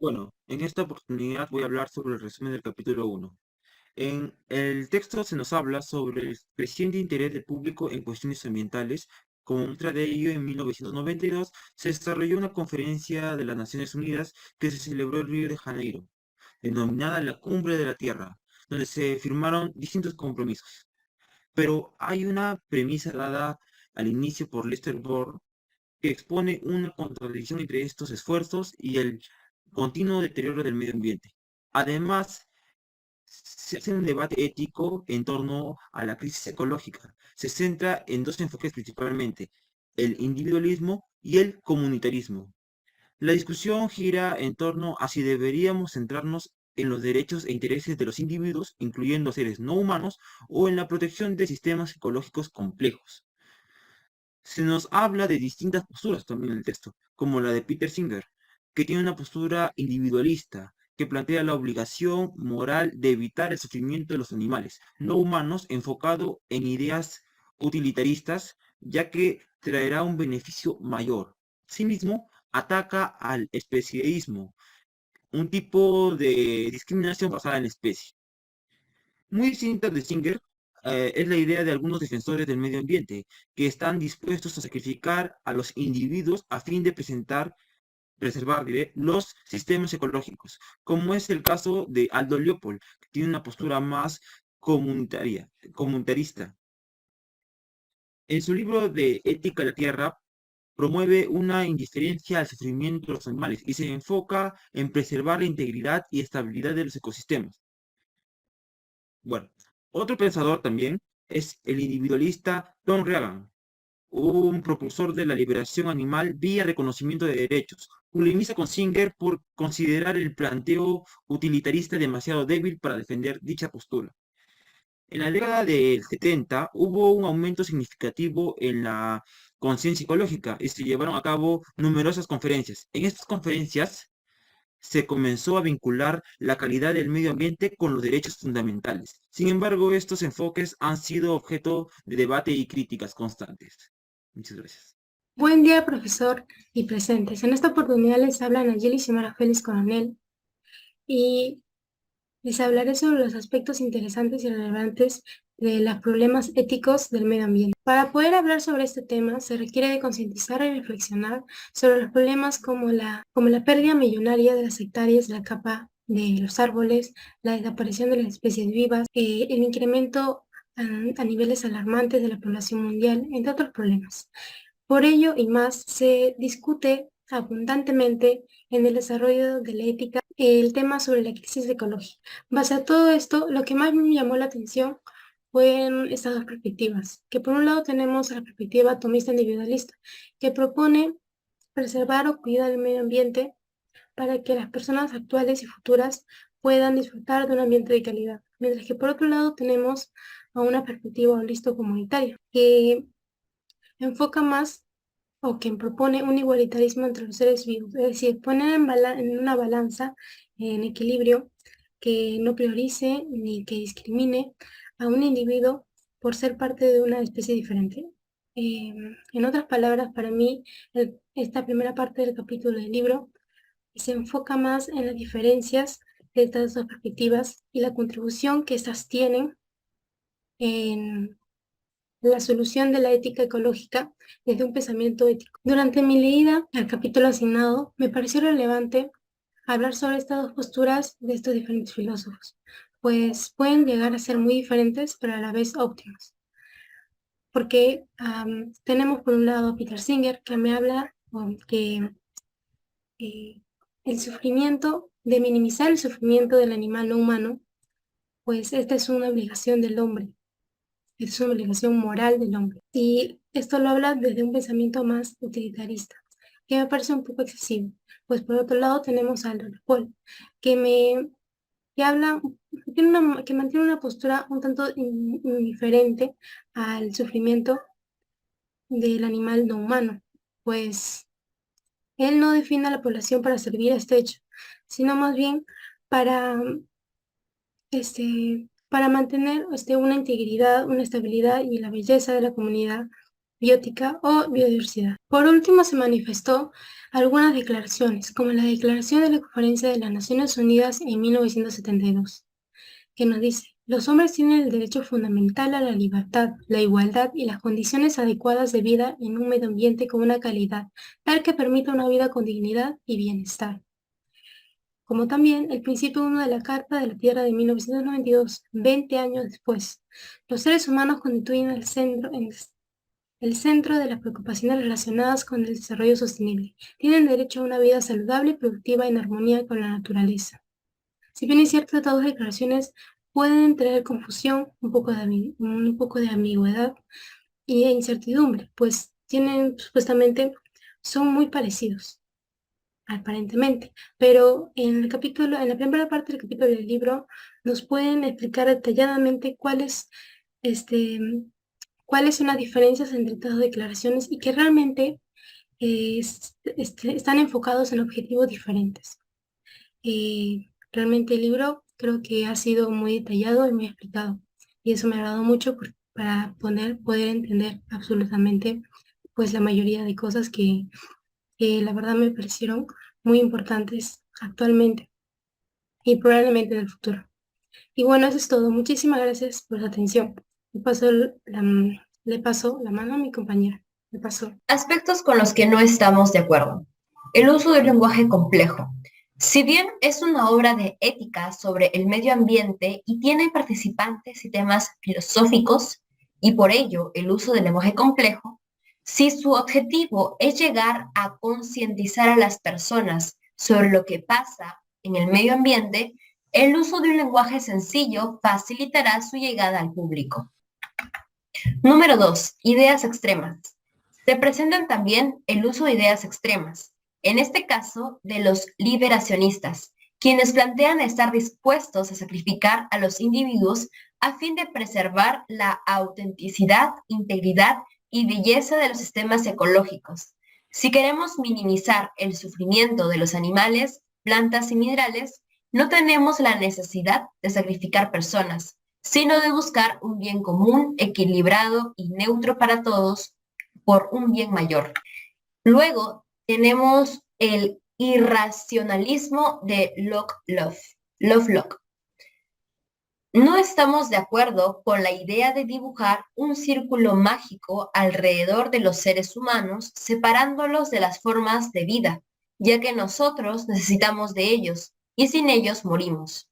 Bueno, en esta oportunidad voy a hablar sobre el resumen del capítulo 1. En el texto se nos habla sobre el creciente interés del público en cuestiones ambientales. Como muestra de ello, en 1992 se desarrolló una conferencia de las Naciones Unidas que se celebró en Río de Janeiro, denominada la Cumbre de la Tierra, donde se firmaron distintos compromisos. Pero hay una premisa dada al inicio por Lester Bourne que expone una contradicción entre estos esfuerzos y el continuo deterioro del medio ambiente. Además, se hace un debate ético en torno a la crisis ecológica. Se centra en dos enfoques principalmente, el individualismo y el comunitarismo. La discusión gira en torno a si deberíamos centrarnos en los derechos e intereses de los individuos, incluyendo seres no humanos, o en la protección de sistemas ecológicos complejos. Se nos habla de distintas posturas también en el texto, como la de Peter Singer, que tiene una postura individualista, que plantea la obligación moral de evitar el sufrimiento de los animales no humanos enfocado en ideas utilitaristas, ya que traerá un beneficio mayor. Asimismo, ataca al especiesismo, un tipo de discriminación basada en la especie. Muy distinta de Singer, es la idea de algunos defensores del medio ambiente, que están dispuestos a sacrificar a los individuos a fin de preservar, diré, los sistemas ecológicos, como es el caso de Aldo Leopold, que tiene una postura más comunitarista. En su libro de Ética de la Tierra, promueve una indiferencia al sufrimiento de los animales y se enfoca en preservar la integridad y estabilidad de los ecosistemas. Bueno, otro pensador también es el individualista Tom Reagan, un propulsor de la liberación animal vía reconocimiento de derechos. Polemiza con Singer por considerar el planteo utilitarista demasiado débil para defender dicha postura. En la década del 70 hubo un aumento significativo en la conciencia ecológica y se llevaron a cabo numerosas conferencias. En estas conferencias se comenzó a vincular la calidad del medio ambiente con los derechos fundamentales. Sin embargo, estos enfoques han sido objeto de debate y críticas constantes. Muchas gracias. Buen día, profesor y presentes. En esta oportunidad les hablan Angeli y Xiomara Félix Coronel y les hablaré sobre los aspectos interesantes y relevantes de los problemas éticos del medio ambiente. Para poder hablar sobre este tema, se requiere de concientizar y reflexionar sobre los problemas como la pérdida millonaria de las hectáreas de la capa de los árboles, la desaparición de las especies vivas, el incremento a niveles alarmantes de la población mundial, entre otros problemas. Por ello y más, se discute abundantemente en el desarrollo de la ética el tema sobre la crisis ecológica. Base a todo esto, lo que más me llamó la atención fueron estas dos perspectivas, que por un lado tenemos la perspectiva atomista individualista, que propone preservar o cuidar el medio ambiente para que las personas actuales y futuras puedan disfrutar de un ambiente de calidad. Mientras que por otro lado tenemos a una perspectiva holística comunitaria, que enfoca más o quien propone un igualitarismo entre los seres vivos, es decir, poner en una balanza, en equilibrio, que no priorice ni que discrimine a un individuo por ser parte de una especie diferente. En otras palabras, para mí, esta primera parte del capítulo del libro se enfoca más en las diferencias de estas dos perspectivas y la contribución que estas tienen en la solución de la ética ecológica desde un pensamiento ético. Durante mi leída al capítulo asignado, me pareció relevante hablar sobre estas dos posturas de estos diferentes filósofos, pues pueden llegar a ser muy diferentes, pero a la vez óptimas. Porque tenemos por un lado a Peter Singer, que me habla que el sufrimiento, de minimizar el sufrimiento del animal no humano, pues esta es una obligación del hombre, es una obligación moral del hombre. Y esto lo habla desde un pensamiento más utilitarista, que me parece un poco excesivo. Pues por otro lado tenemos a Albert Paul, que habla, que mantiene una postura un tanto indiferente al sufrimiento del animal no humano, pues él no define a la población para servir a este hecho, sino más bien para para mantener una integridad, una estabilidad y la belleza de la comunidad biótica o biodiversidad. Por último, se manifestó algunas declaraciones, como la Declaración de la Conferencia de las Naciones Unidas en 1972, que nos dice: los hombres tienen el derecho fundamental a la libertad, la igualdad y las condiciones adecuadas de vida en un medio ambiente con una calidad tal que permita una vida con dignidad y bienestar. Como también el principio 1 de la Carta de la Tierra de 1992, 20 años después. Los seres humanos constituyen el centro de las preocupaciones relacionadas con el desarrollo sostenible. Tienen derecho a una vida saludable, productiva y en armonía con la naturaleza. Si bien es cierto, estas dos declaraciones pueden traer confusión, un poco de ambigüedad e incertidumbre, pues supuestamente son muy parecidos, aparentemente, pero en la primera parte del capítulo del libro, nos pueden explicar detalladamente este, cuáles son las diferencias entre estas dos declaraciones y que realmente están enfocados en objetivos diferentes. Realmente el libro creo que ha sido muy detallado y muy explicado, y eso me ha agradado mucho para poder entender absolutamente pues la mayoría de cosas que la verdad me parecieron muy importantes actualmente y probablemente en el futuro. Y bueno, eso es todo. Muchísimas gracias por su atención. Le paso la mano a mi compañera. Le paso. Aspectos con los que no estamos de acuerdo. El uso del lenguaje complejo. Si bien es una obra de ética sobre el medio ambiente y tiene participantes y temas filosóficos, y por ello el uso del lenguaje complejo, si su objetivo es llegar a concientizar a las personas sobre lo que pasa en el medio ambiente, el uso de un lenguaje sencillo facilitará su llegada al público. Número 2. Ideas extremas. Se presentan también el uso de ideas extremas, en este caso de los liberacionistas, quienes plantean estar dispuestos a sacrificar a los individuos a fin de preservar la autenticidad, integridad y belleza de los sistemas ecológicos. Si queremos minimizar el sufrimiento de los animales, plantas y minerales, no tenemos la necesidad de sacrificar personas, sino de buscar un bien común, equilibrado y neutro para todos, por un bien mayor. Luego tenemos el irracionalismo de Lovelock. No estamos de acuerdo con la idea de dibujar un círculo mágico alrededor de los seres humanos, separándolos de las formas de vida, ya que nosotros necesitamos de ellos y sin ellos morimos.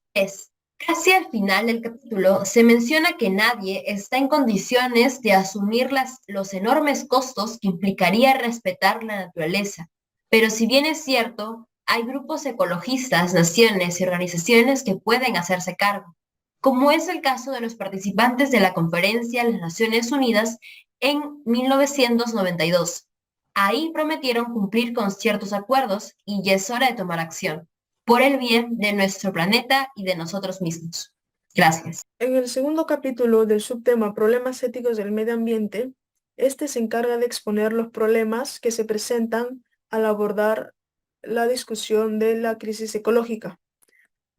Casi al final del capítulo se menciona que nadie está en condiciones de asumir los enormes costos que implicaría respetar la naturaleza. Pero si bien es cierto, hay grupos ecologistas, naciones y organizaciones que pueden hacerse cargo, como es el caso de los participantes de la Conferencia de las Naciones Unidas en 1992. Ahí prometieron cumplir con ciertos acuerdos y ya es hora de tomar acción por el bien de nuestro planeta y de nosotros mismos. Gracias. En el segundo capítulo del subtema Problemas éticos del medio ambiente, este se encarga de exponer los problemas que se presentan al abordar la discusión de la crisis ecológica.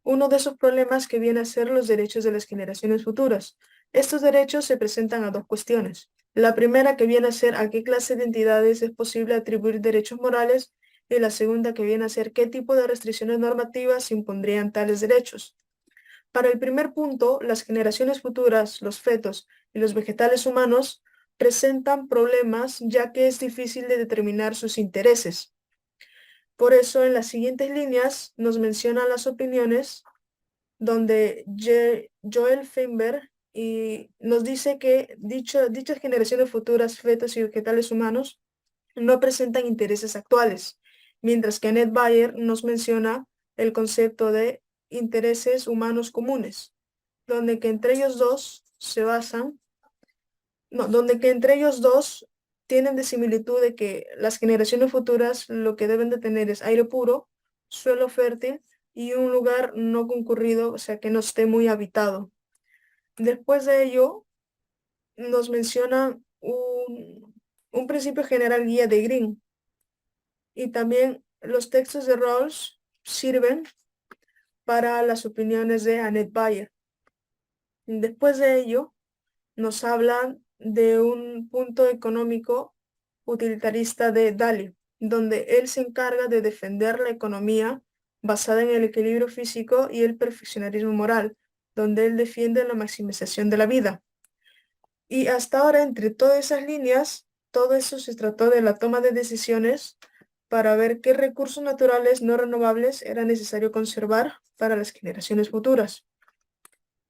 Uno de esos problemas que viene a ser los derechos de las generaciones futuras. Estos derechos se presentan a dos cuestiones. La primera, que viene a ser a qué clase de entidades es posible atribuir derechos morales, y la segunda, que viene a ser qué tipo de restricciones normativas impondrían tales derechos. Para el primer punto, las generaciones futuras, los fetos y los vegetales humanos presentan problemas ya que es difícil de determinar sus intereses. Por eso, en las siguientes líneas nos mencionan las opiniones donde Joel Feinberg y nos dice que dichas generaciones futuras, fetos y vegetales humanos, no presentan intereses actuales, mientras que Annette Bayer nos menciona el concepto de intereses humanos comunes, donde que entre ellos dos se basan, no, donde que entre ellos dos tienen de similitud de que las generaciones futuras lo que deben de tener es aire puro, suelo fértil y un lugar no concurrido, o sea que no esté muy habitado. Después de ello, nos menciona un principio general guía de Green, y también los textos de Rawls sirven para las opiniones de Annette Bayer. Después de ello, nos hablan de un punto económico utilitarista de Daly, donde él se encarga de defender la economía basada en el equilibrio físico y el perfeccionismo moral, donde él defiende la maximización de la vida. Y hasta ahora, entre todas esas líneas, todo eso se trató de la toma de decisiones para ver qué recursos naturales no renovables era necesario conservar para las generaciones futuras.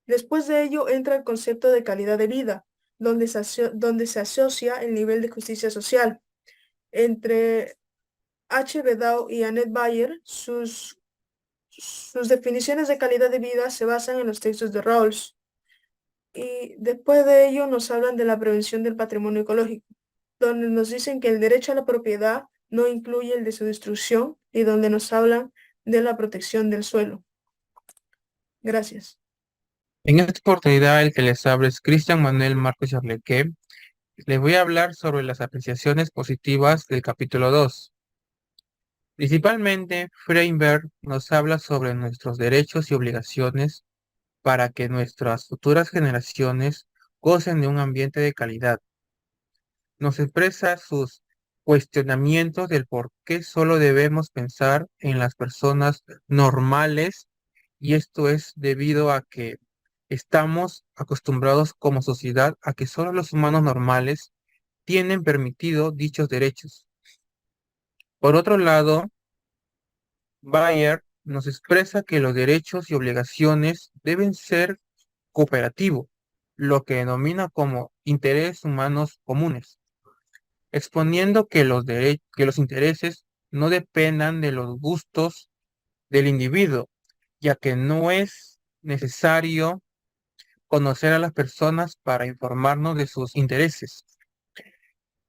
Después de ello entra el concepto de calidad de vida, donde se asocia el nivel de justicia social. Entre H. Bedau y Annette Bayer, sus definiciones de calidad de vida se basan en los textos de Rawls. Y después de ello nos hablan de la prevención del patrimonio ecológico, donde nos dicen que el derecho a la propiedad no incluye el de su destrucción y donde nos hablan de la protección del suelo. Gracias. En esta oportunidad, el que les habla es Cristian Manuel Marcos Yarleque. Les voy a hablar sobre las apreciaciones positivas del capítulo 2. Principalmente, Freiberg nos habla sobre nuestros derechos y obligaciones para que nuestras futuras generaciones gocen de un ambiente de calidad. Nos expresa sus cuestionamientos del por qué solo debemos pensar en las personas normales, y esto es debido a que estamos acostumbrados como sociedad a que solo los humanos normales tienen permitido dichos derechos. Por otro lado, Bayer nos expresa que los derechos y obligaciones deben ser cooperativos, lo que denomina como intereses humanos comunes, exponiendo que los intereses no dependan de los gustos del individuo, ya que no es necesario conocer a las personas para informarnos de sus intereses.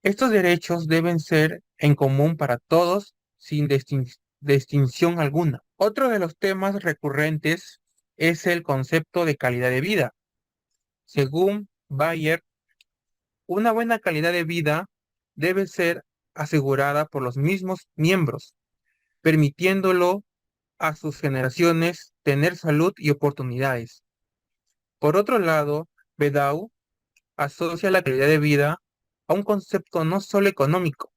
Estos derechos deben ser en común para todos sin distinción alguna. Otro de los temas recurrentes es el concepto de calidad de vida. Según Bayer, una buena calidad de vida debe ser asegurada por los mismos miembros, permitiéndolo a sus generaciones tener salud y oportunidades. Por otro lado, Bedau asocia la calidad de vida a un concepto no solo económico,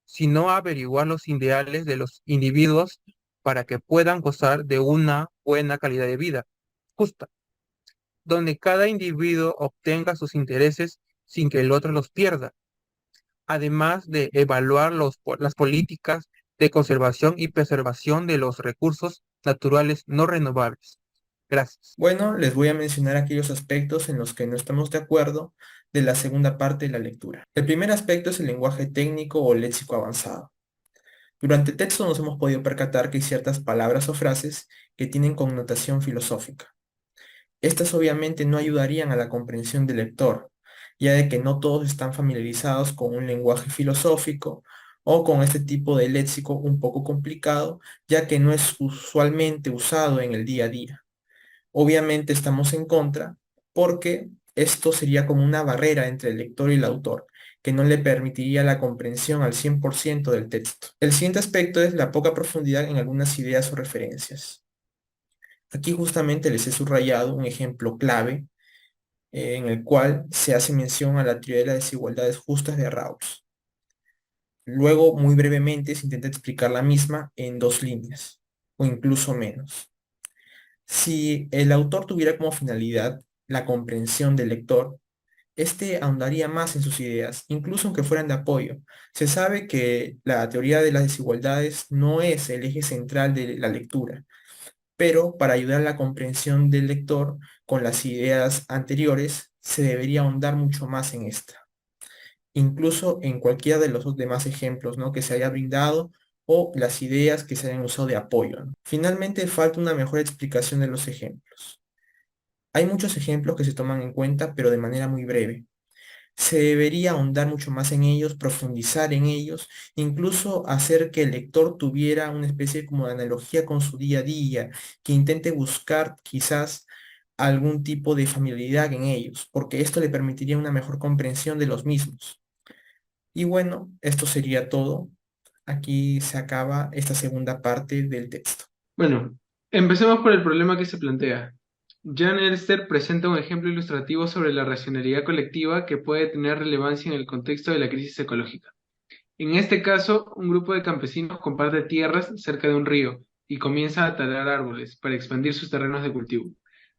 sino a averiguar los ideales de los individuos para que puedan gozar de una buena calidad de vida justa, donde cada individuo obtenga sus intereses sin que el otro los pierda, además de evaluar las políticas de conservación y preservación de los recursos naturales no renovables. Gracias. Bueno, les voy a mencionar aquellos aspectos en los que no estamos de acuerdo de la segunda parte de la lectura. El primer aspecto es el lenguaje técnico o léxico avanzado. Durante el texto nos hemos podido percatar que hay ciertas palabras o frases que tienen connotación filosófica. Estas obviamente no ayudarían a la comprensión del lector, ya de que no todos están familiarizados con un lenguaje filosófico o con este tipo de léxico un poco complicado, ya que no es usualmente usado en el día a día. Obviamente estamos en contra porque esto sería como una barrera entre el lector y el autor, que no le permitiría la comprensión al 100% del texto. El siguiente aspecto es la poca profundidad en algunas ideas o referencias. Aquí justamente les he subrayado un ejemplo clave en el cual se hace mención a la teoría de las desigualdades justas de Rawls. Luego, muy brevemente, se intenta explicar la misma en 2 líneas, o incluso menos. Si el autor tuviera como finalidad la comprensión del lector, este ahondaría más en sus ideas, incluso aunque fueran de apoyo. Se sabe que la teoría de las desigualdades no es el eje central de la lectura, pero para ayudar a la comprensión del lector con las ideas anteriores, se debería ahondar mucho más en esta, incluso en cualquiera de los demás ejemplos, ¿no?, que se haya brindado o las ideas que se hayan usado de apoyo, ¿no? Finalmente, falta una mejor explicación de los ejemplos. Hay muchos ejemplos que se toman en cuenta, pero de manera muy breve. Se debería ahondar mucho más en ellos, profundizar en ellos, incluso hacer que el lector tuviera una especie como de analogía con su día a día, que intente buscar quizás algún tipo de familiaridad en ellos, porque esto le permitiría una mejor comprensión de los mismos. Y bueno, esto sería todo. Aquí se acaba esta segunda parte del texto. Bueno, empecemos por el problema que se plantea. Jan Elster presenta un ejemplo ilustrativo sobre la racionalidad colectiva que puede tener relevancia en el contexto de la crisis ecológica. En este caso, un grupo de campesinos comparte tierras cerca de un río y comienza a talar árboles para expandir sus terrenos de cultivo.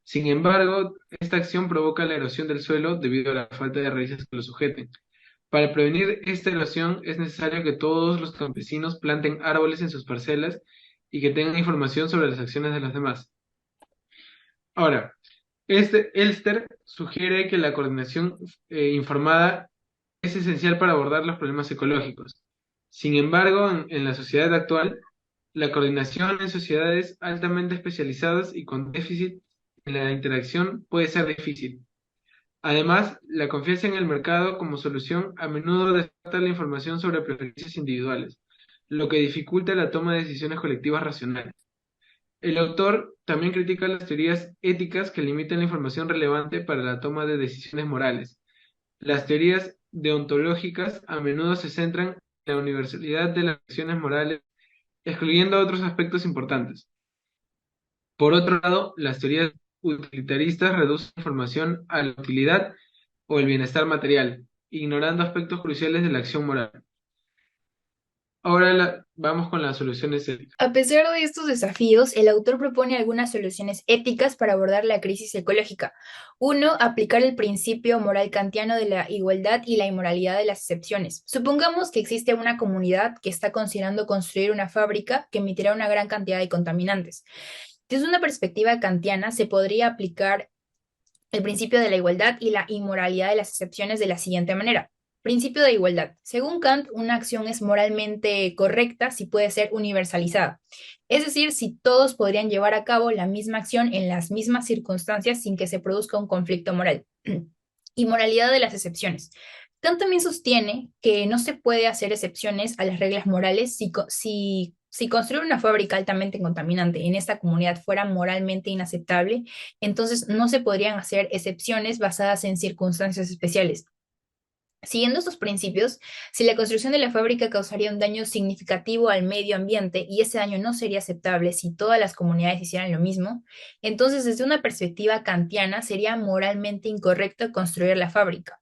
Sin embargo, esta acción provoca la erosión del suelo debido a la falta de raíces que lo sujeten. Para prevenir esta erosión es necesario que todos los campesinos planten árboles en sus parcelas y que tengan información sobre las acciones de los demás. Ahora, Elster sugiere que la coordinación informada es esencial para abordar los problemas ecológicos. Sin embargo, en la sociedad actual, la coordinación en sociedades altamente especializadas y con déficit en la interacción puede ser difícil. Además, la confianza en el mercado como solución a menudo descarta la información sobre preferencias individuales, lo que dificulta la toma de decisiones colectivas racionales. El autor también critica las teorías éticas que limitan la información relevante para la toma de decisiones morales. Las teorías deontológicas a menudo se centran en la universalidad de las acciones morales, excluyendo otros aspectos importantes. Por otro lado, las teorías utilitaristas reducen la información a la utilidad o el bienestar material, ignorando aspectos cruciales de la acción moral. Ahora vamos con las soluciones éticas. A pesar de estos desafíos, el autor propone algunas soluciones éticas para abordar la crisis ecológica. 1. Aplicar el principio moral kantiano de la igualdad y la inmoralidad de las excepciones. Supongamos que existe una comunidad que está considerando construir una fábrica que emitirá una gran cantidad de contaminantes. Desde una perspectiva kantiana, se podría aplicar el principio de la igualdad y la inmoralidad de las excepciones de la siguiente manera. Principio de igualdad. Según Kant, una acción es moralmente correcta si puede ser universalizada. Es decir, si todos podrían llevar a cabo la misma acción en las mismas circunstancias sin que se produzca un conflicto moral. Inmoralidad de las excepciones. Kant también sostiene que no se puede hacer excepciones a las reglas morales si construir una fábrica altamente contaminante en esta comunidad fuera moralmente inaceptable, entonces no se podrían hacer excepciones basadas en circunstancias especiales. Siguiendo estos principios, si la construcción de la fábrica causaría un daño significativo al medio ambiente y ese daño no sería aceptable si todas las comunidades hicieran lo mismo, entonces desde una perspectiva kantiana sería moralmente incorrecto construir la fábrica.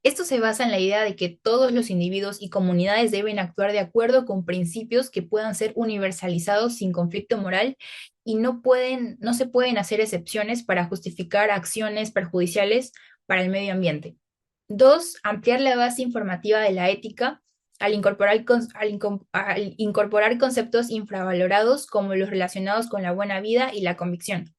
Esto se basa en la idea de que todos los individuos y comunidades deben actuar de acuerdo con principios que puedan ser universalizados sin conflicto moral y no se pueden hacer excepciones para justificar acciones perjudiciales para el medio ambiente. 2. Ampliar la base informativa de la ética al incorporar conceptos infravalorados como los relacionados con la buena vida y la convicción.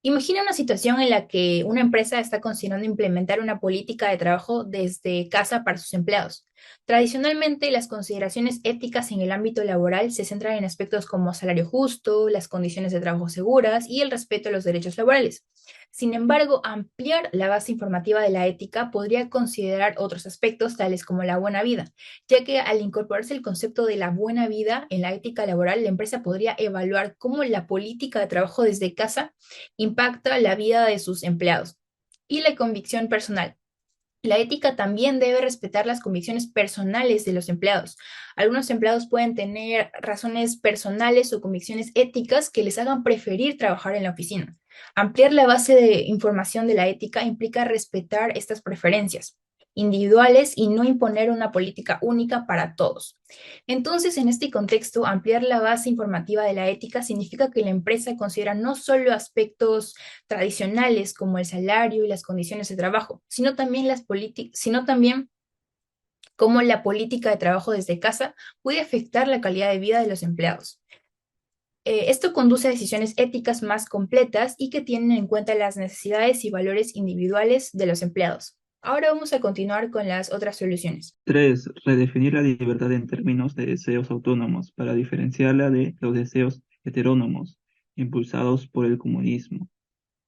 Imagina una situación en la que una empresa está considerando implementar una política de trabajo desde casa para sus empleados. Tradicionalmente, las consideraciones éticas en el ámbito laboral se centran en aspectos como salario justo, las condiciones de trabajo seguras y el respeto a los derechos laborales. Sin embargo, ampliar la base informativa de la ética podría considerar otros aspectos tales como la buena vida, ya que al incorporarse el concepto de la buena vida en la ética laboral, la empresa podría evaluar cómo la política de trabajo desde casa impacta la vida de sus empleados. Y la convicción personal. La ética también debe respetar las convicciones personales de los empleados. Algunos empleados pueden tener razones personales o convicciones éticas que les hagan preferir trabajar en la oficina. Ampliar la base de información de la ética implica respetar estas preferencias individuales y no imponer una política única para todos. Entonces, en este contexto, ampliar la base informativa de la ética significa que la empresa considera no solo aspectos tradicionales como el salario y las condiciones de trabajo, sino también cómo la política de trabajo desde casa puede afectar la calidad de vida de los empleados. Esto conduce a decisiones éticas más completas y que tienen en cuenta las necesidades y valores individuales de los empleados. Ahora vamos a continuar con las otras soluciones. 3. Redefinir la libertad en términos de deseos autónomos para diferenciarla de los deseos heterónomos impulsados por el comunismo.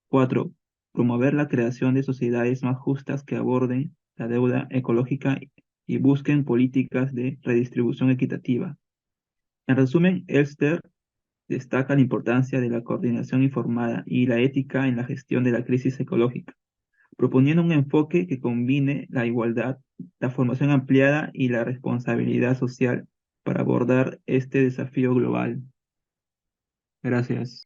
4. Promover la creación de sociedades más justas que aborden la deuda ecológica y busquen políticas de redistribución equitativa. En resumen, Elster destaca la importancia de la coordinación informada y la ética en la gestión de la crisis ecológica, proponiendo un enfoque que combine la igualdad, la formación ampliada y la responsabilidad social para abordar este desafío global. Gracias.